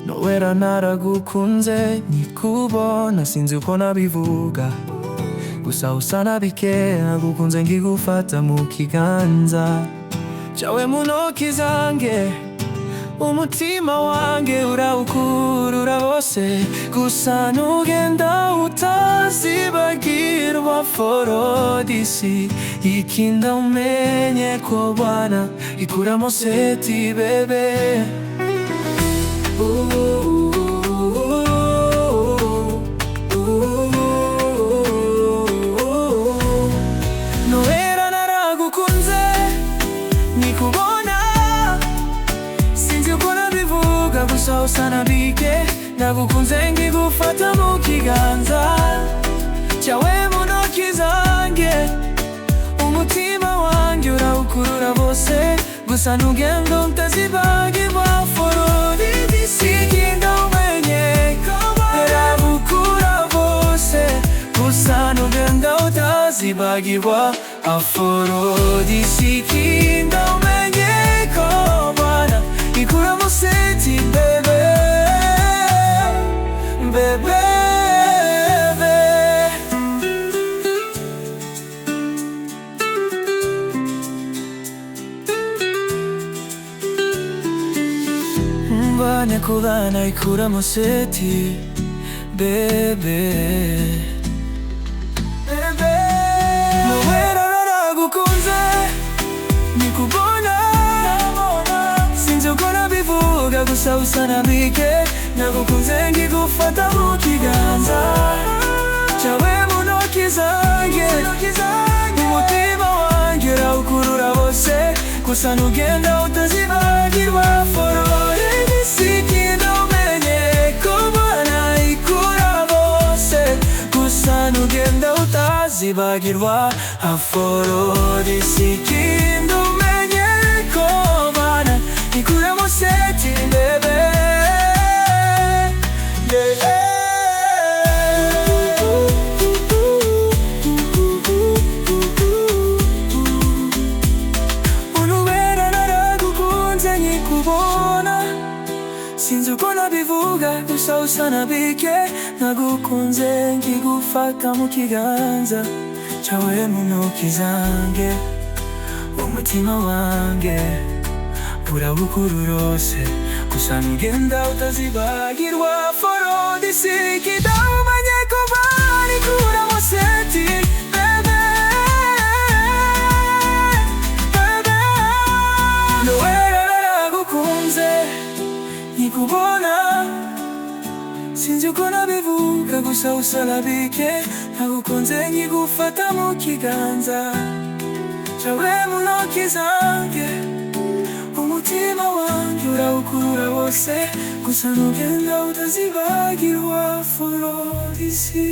Nowera naragukunze nkikubona sinzi uko nabivuga, gusa usa na bike nagukunze nkigufata mu kiganza cawe mu ntoki zange, umutima wange urawukurura wose, gusa nugenda utazibagirwa Aphrodisi. Ikinda umenye ko Bwana ikuramo seti bebe. Nowera naragukunze nkikubona sinzi uko nabivuga, gusa usa na bike nagukunze nkigufata mu kiganza cawe mu ntoki zange, umutima wange urawukurura wose, gusa nugenda utazibagirwa Aphrodisi. Ikinda umenye ko arabukura bose, gusa nugenda utazibagirwa Aphrodisi. Ikinda umenye ko Bwana ikuramo seti bebe, bebe. Bwana kulana ikuramo seti bebe, bebe. Nowera naragukunze nkikubona sinzi uko nabivuga, gusa usa na bike nagukunze nkigufata mu kiganza cawe mu ntoki zange, umutima wange urawukurura wose, gusa nugenda utazibagirwa Aphrodisi. Ikinda umenye ko Bwana ikura bose, gusa nugenda utazibagirwa Aphrodisi. Ikinda umenye ko Bwana ikuramo seti bebe, yeah. Sinzi uko nabivuga, gusa usa na bike nagukunze nkigufata mu kiganza cawe mu ntoki zange, umutima wange urawukurura wose, gusa nugenda utazibagirwa Aphrodisi. Ikinda umenye ko Bwana ikuramo seti bebe, bebe. Nowera naragukunze nkikubona sinzi uko nabivuga, gusa usa na bike nagukunze nkigufata mu kiganza cawe mu ntoki zange, umutima wange urawukurura wose, gusa nugenda utazibagirwa Aphrodisi.